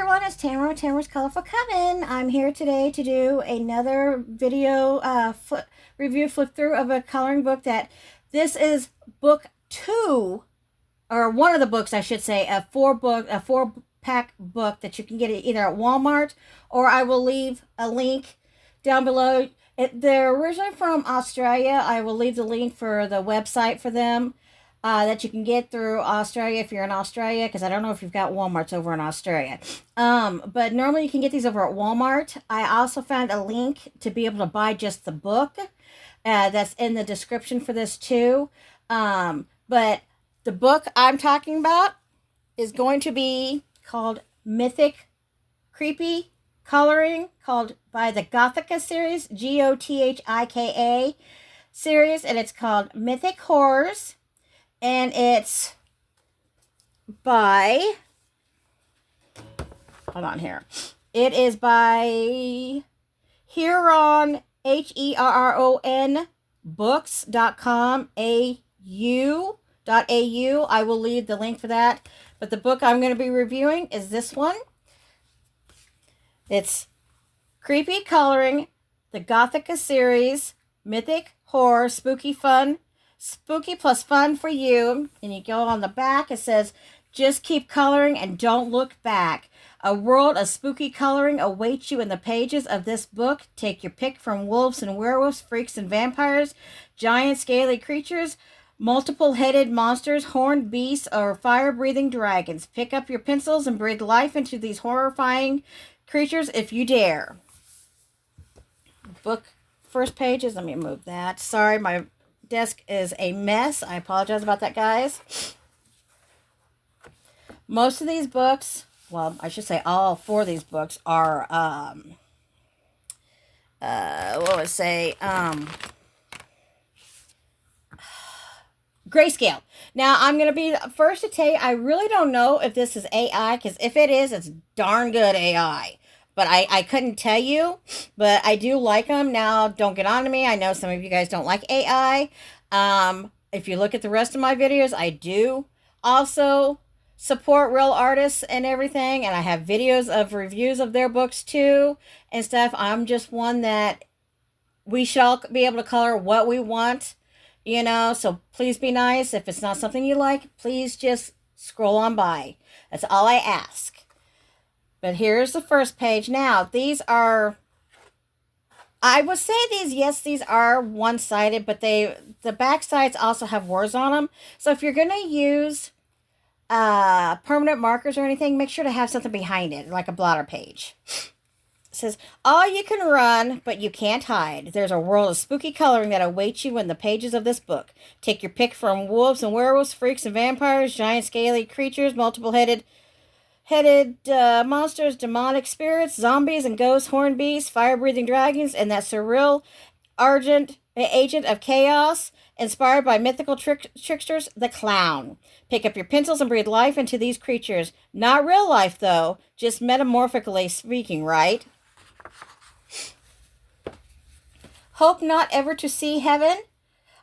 everyone, it's Tamara's Colorful Coven. I'm here today to do another video review flip through of a coloring book that this is book 2, or one of the books I should say, a 4-pack book that you can get either at Walmart, or I will leave a link down below. They're originally from Australia. I will leave the link for the website for them. That you can get through Australia if you're in Australia, because I don't know if you've got Walmarts over in Australia. But normally you can get these over at Walmart. I also found a link to be able to buy just the book. That's in the description for this too. But the book I'm talking about is going to be called Mythic Creepy Coloring, called by the Gothika series, Gothika series, and it's called Mythic Horrors. And it's by, hold on here. It is by Herron, Herron Books.com, au.au. I will leave the link for that. But the book I'm going to be reviewing is this one. It's Creepy Coloring, the Gothika series, Mythic Horror, Spooky plus fun for you. And you go on the back, it says, just keep coloring and don't look back. A world of spooky coloring awaits you in the pages of this book. Take your pick from wolves and werewolves, freaks and vampires, giant scaly creatures, multiple-headed monsters, horned beasts, or fire-breathing dragons. Pick up your pencils and breathe life into these horrifying creatures if you dare. Book first pages, let me move that. Sorry, my desk is a mess. I apologize about that, guys. Most of these books, well, I should say all 4 of these books are grayscale. Now, I'm going to be the first to tell you, I really don't know if this is AI, because if it is, it's darn good AI. But I couldn't tell you, but I do like them. Now, don't get on to me. I know some of you guys don't like AI. If you look at the rest of my videos, I do also support real artists and everything. And I have videos of reviews of their books too and stuff. I'm just one that we shall be able to color what we want, you know. So please be nice. If it's not something you like, please just scroll on by. That's all I ask. But here's the first page. Now, these are, I would say these are one-sided, but the back sides also have words on them. So if you're going to use permanent markers or anything, make sure to have something behind it, like a blotter page. It says, all you can run, but you can't hide. There's a world of spooky coloring that awaits you in the pages of this book. Take your pick from wolves and werewolves, freaks and vampires, giant scaly creatures, multiple-headed monsters, demonic spirits, zombies and ghosts, horned beasts, fire-breathing dragons, and that surreal agent of chaos, inspired by mythical tricksters, the clown. Pick up your pencils and breathe life into these creatures. Not real life, though, just metaphorically speaking, right? Hope not ever to see heaven.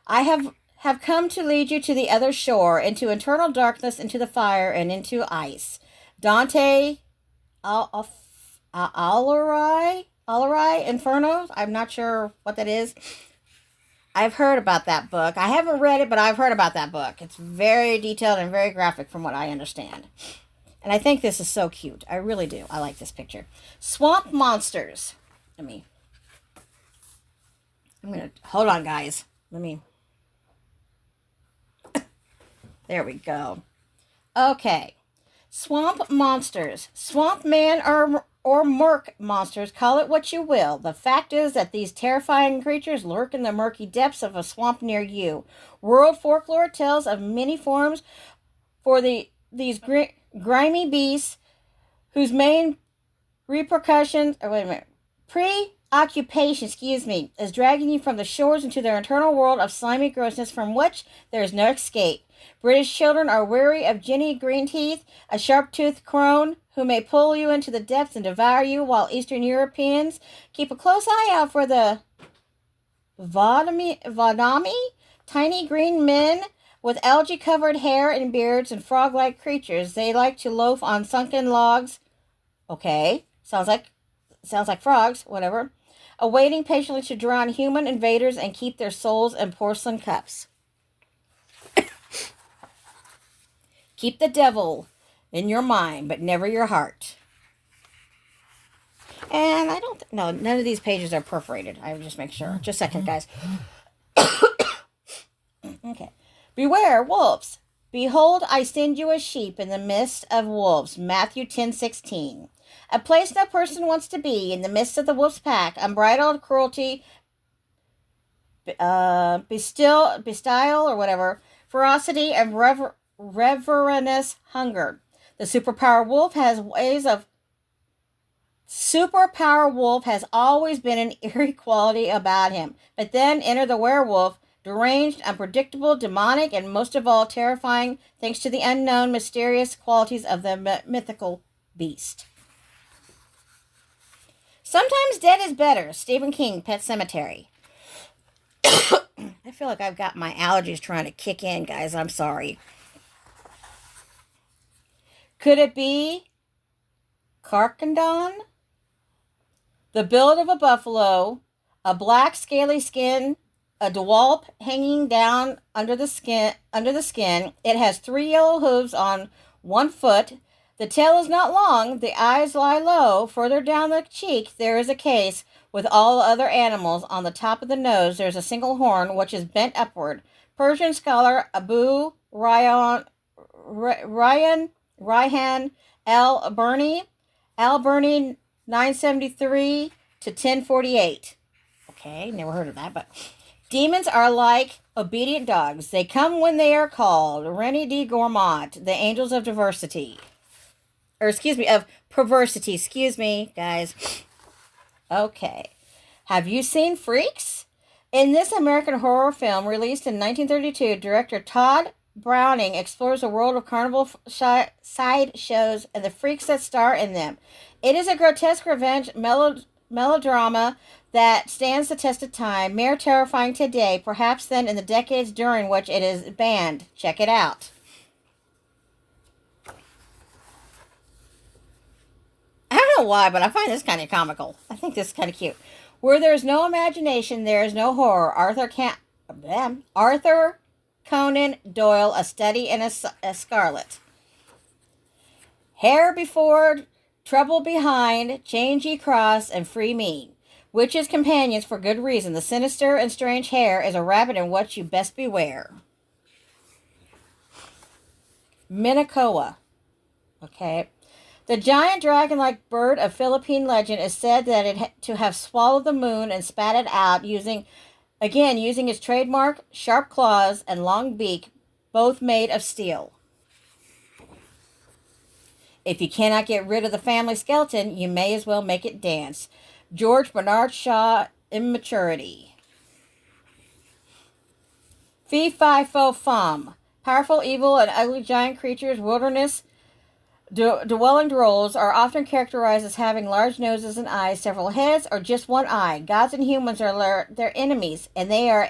I have come to lead you to the other shore, into eternal darkness, into the fire, and into ice. Dante Alighieri Inferno. I'm not sure what that is. I've heard about that book. I haven't read it, but I've heard about that book. It's very detailed and very graphic from what I understand. And I think this is so cute. I really do. I like this picture. Swamp monsters. I'm going to, hold on, guys. There we go. Okay. Swamp monsters. Swamp man or murk monsters, call it what you will. The fact is that these terrifying creatures lurk in the murky depths of a swamp near you. World folklore tells of many forms for these grimy beasts whose main preoccupation, is dragging you from the shores into their eternal world of slimy grossness from which there is no escape. British children are weary of Jenny Greenteeth, a sharp-toothed crone who may pull you into the depths and devour you, while Eastern Europeans keep a close eye out for the Vadami, tiny green men with algae-covered hair and beards and frog-like creatures. They like to loaf on sunken logs Okay, sounds like frogs, whatever. Awaiting patiently to drown human invaders and keep their souls in porcelain cups. Keep the devil in your mind, but never your heart. And I don't, no, none of these pages are perforated. I will just make sure. Just a second, guys. Okay. Beware, wolves. Behold, I send you a sheep in the midst of wolves. Matthew 10:16. A place no person wants to be, in the midst of the wolf's pack, unbridled cruelty, bestile or whatever, ferocity, and reverence hunger. The superpower wolf has always been an eerie quality about him. But then enter the werewolf, deranged, unpredictable, demonic, and most of all terrifying, thanks to the unknown, mysterious qualities of the mythical beast. Sometimes dead is better. Stephen King, Pet Sematary. I feel like I've got my allergies trying to kick in, guys. I'm sorry. Could it be Carcandon? The build of a buffalo, a black scaly skin, a dewalp hanging down under the skin. It has 3 yellow hooves on 1 foot. The tail is not long. The eyes lie low. Further down the cheek, there is a case with all other animals. On the top of the nose, there is a single horn, which is bent upward. Persian scholar Abu Rayhan Al-Birni, 973 to 1048. Okay, never heard of that, but demons are like obedient dogs. They come when they are called. René de Gourmont, the angels of diversity. Of perversity. Excuse me, guys. Okay. Have you seen Freaks? In this American horror film released in 1932, director Todd Browning explores a world of carnival side shows and the freaks that star in them. It is a grotesque revenge melodrama that stands the test of time, mere terrifying today, perhaps then in the decades during which it is banned. Check it out. I don't know why, but I find this kind of comical. I think this is kind of cute. Where there is no imagination, there is no horror. Arthur Conan Doyle, A Study in a Scarlet. Hair before, trouble behind, change ye cross, and free me. Witches' companions for good reason. The sinister and strange hair is a rabbit in what you best beware. Minicoa. Okay. The giant dragon-like bird of Philippine legend is said that to have swallowed the moon and spat it out using its trademark sharp claws and long beak, both made of steel. If you cannot get rid of the family skeleton, you may as well make it dance. George Bernard Shaw, Immaturity. Fee, fi, fo, fum. Powerful, evil, and ugly giant creatures, wilderness dwelling drolls are often characterized as having large noses and eyes, several heads, or just one eye. Gods and humans are their enemies, and they are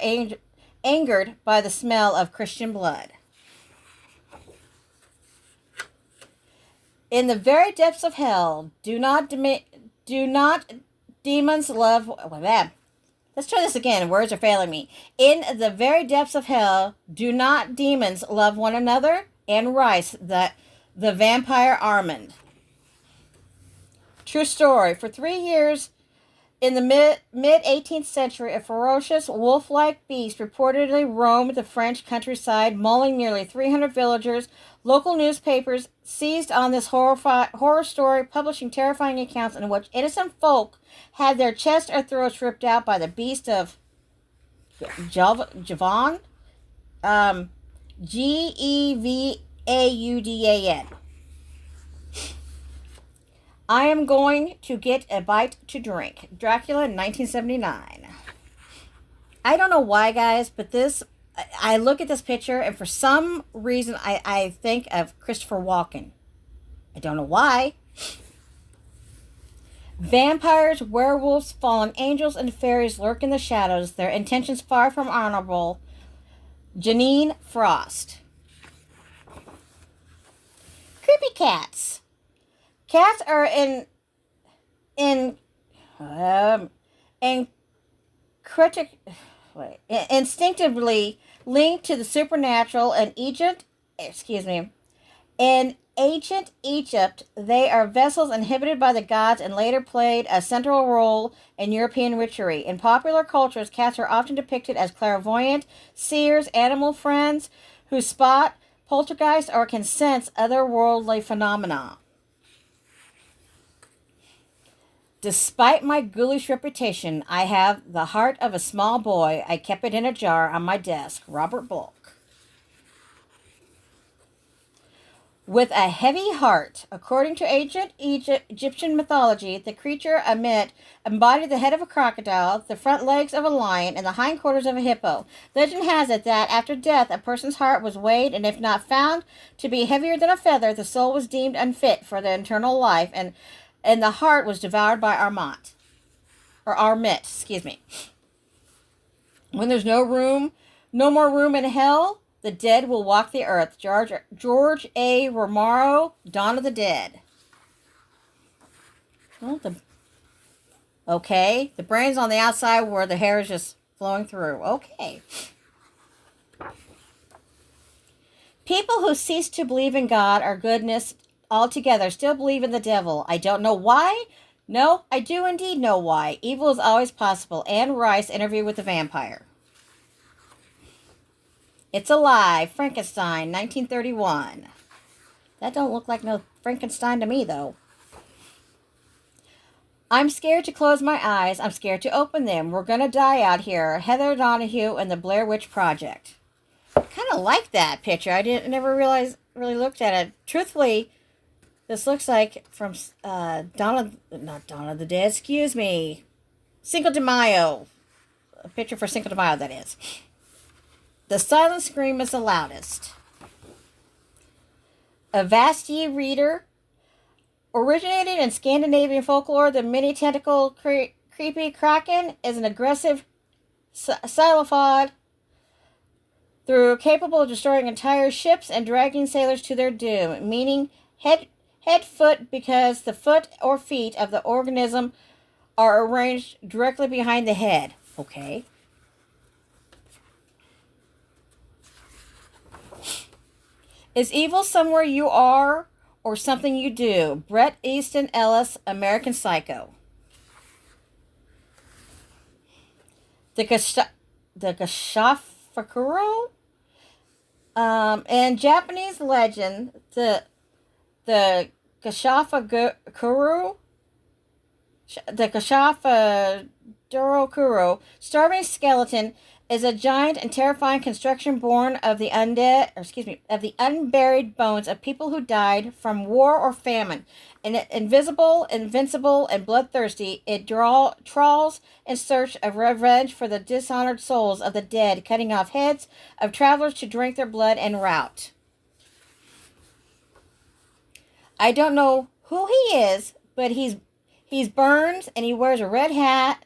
angered by the smell of Christian blood. In the very depths of hell, do not demons love... Let's try this again. Words are failing me. In the very depths of hell, do not demons love one another? Anne Rice, the Vampire Armand. True story. For 3 years in the mid-18th century, a ferocious wolf-like beast reportedly roamed the French countryside, mauling nearly 300 villagers. Local newspapers seized on this horror story, publishing terrifying accounts in which innocent folk had their chests or throats ripped out by the beast of Javon. Gevaudan. I am going to get a bite to drink. Dracula in 1979. I don't know why, guys, but I look at this picture and for some reason I think of Christopher Walken. I don't know why. Vampires, werewolves, fallen angels, and fairies lurk in the shadows, their intentions far from honorable. Janine Frost. Creepy cats. Cats are in in critic instinctively linked to the supernatural in Egypt. Excuse me. In ancient Egypt, they are vessels inhabited by the gods and later played a central role in European witchery. In popular cultures, cats are often depicted as clairvoyant, seers, animal friends who spot poltergeists or can sense otherworldly phenomena. Despite my ghoulish reputation, I have the heart of a small boy. I kept it in a jar on my desk. Robert Bulk. With a heavy heart, according to ancient Egyptian mythology, the creature embodied the head of a crocodile, the front legs of a lion, and the hindquarters of a hippo. Legend has it that after death, a person's heart was weighed, and if not found to be heavier than a feather, the soul was deemed unfit for the eternal life, and the heart was devoured by Armit, excuse me. When there's no more room in hell, the dead will walk the earth. George A. Romero, Dawn of the Dead. Okay, the brain's on the outside where the hair is just flowing through. Okay. People who cease to believe in God or goodness altogether still believe in the devil. I don't know why. No, I do indeed know why. Evil is always possible. Anne Rice interview with the vampire. It's a Lie, Frankenstein, 1931. That don't look like no Frankenstein to me, though. I'm scared to close my eyes. I'm scared to open them. We're going to die out here. Heather Donahue and the Blair Witch Project. Kind of like that picture. I never realized, really looked at it. Truthfully, this looks like from not Dawn of the Dead, excuse me. Cinco de Mayo. A picture for Cinco de Mayo, that is. The silent scream is the loudest. Avasti reader. Originated in Scandinavian folklore, the many-tentacle creepy kraken is an aggressive cephalopod capable of destroying entire ships and dragging sailors to their doom, meaning head foot because the foot or feet of the organism are arranged directly behind the head. Okay. Is evil somewhere you are or something you do? Bret Easton Ellis, American Psycho. The Gashafakuro? In Japanese legend, the Gashafakuro, the Gashafadurokuro, starving skeleton, is a giant and terrifying construction born of the unburied bones of people who died from war or famine. Invisible, invincible, and bloodthirsty, it trawls in search of revenge for the dishonored souls of the dead, cutting off heads of travelers to drink their blood en route. I don't know who he is, but he's burned and he wears a red hat.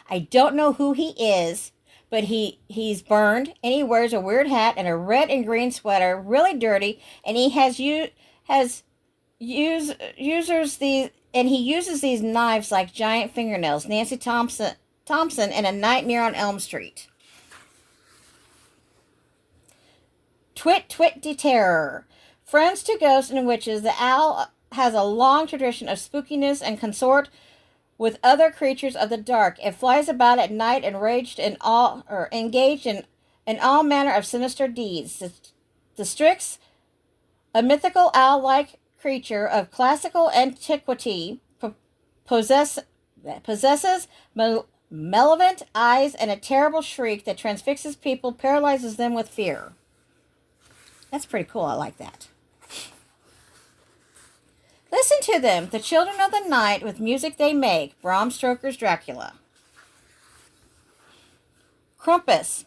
I don't know who he is, but he's burned and he wears a weird hat and a red and green sweater, really dirty, and he uses these knives like giant fingernails. Nancy Thompson in A Nightmare on Elm Street. Twit de Terror. Friends to ghosts and witches, the owl has a long tradition of spookiness and consort with other creatures of the dark. It flies about at night and engaged in all manner of sinister deeds. The Strix, a mythical owl-like creature of classical antiquity, possesses malevolent eyes and a terrible shriek that transfixes people, paralyzes them with fear. That's pretty cool. I like that. Listen to them, the children of the night, with music they make. Bram Stoker's Dracula. Krampus.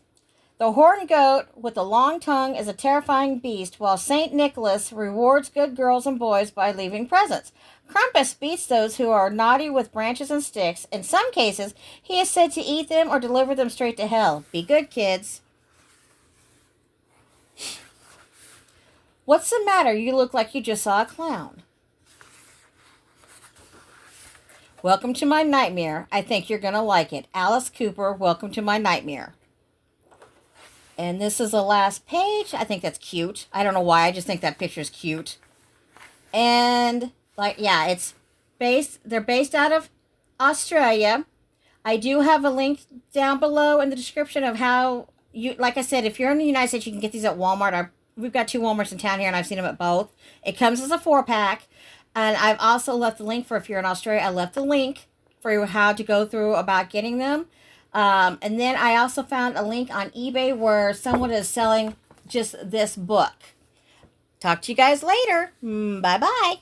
The horned goat with the long tongue is a terrifying beast, while St. Nicholas rewards good girls and boys by leaving presents. Krampus beats those who are naughty with branches and sticks. In some cases, he is said to eat them or deliver them straight to hell. Be good, kids. What's the matter? You look like you just saw a clown. Welcome to my nightmare. I think you're going to like it. Alice Cooper, welcome to my nightmare. And this is the last page. I think that's cute. I don't know why. I just think that picture is cute. And, like, yeah, they're based out of Australia. I do have a link down below in the description of how like I said, if you're in the United States, you can get these at Walmart. We've got 2 Walmarts in town here, and I've seen them at both. It comes as a 4-pack. And I've also left the link for, if you're in Australia, I left the link for how to go through about getting them. And then I also found a link on eBay where someone is selling just this book. Talk to you guys later. Bye-bye.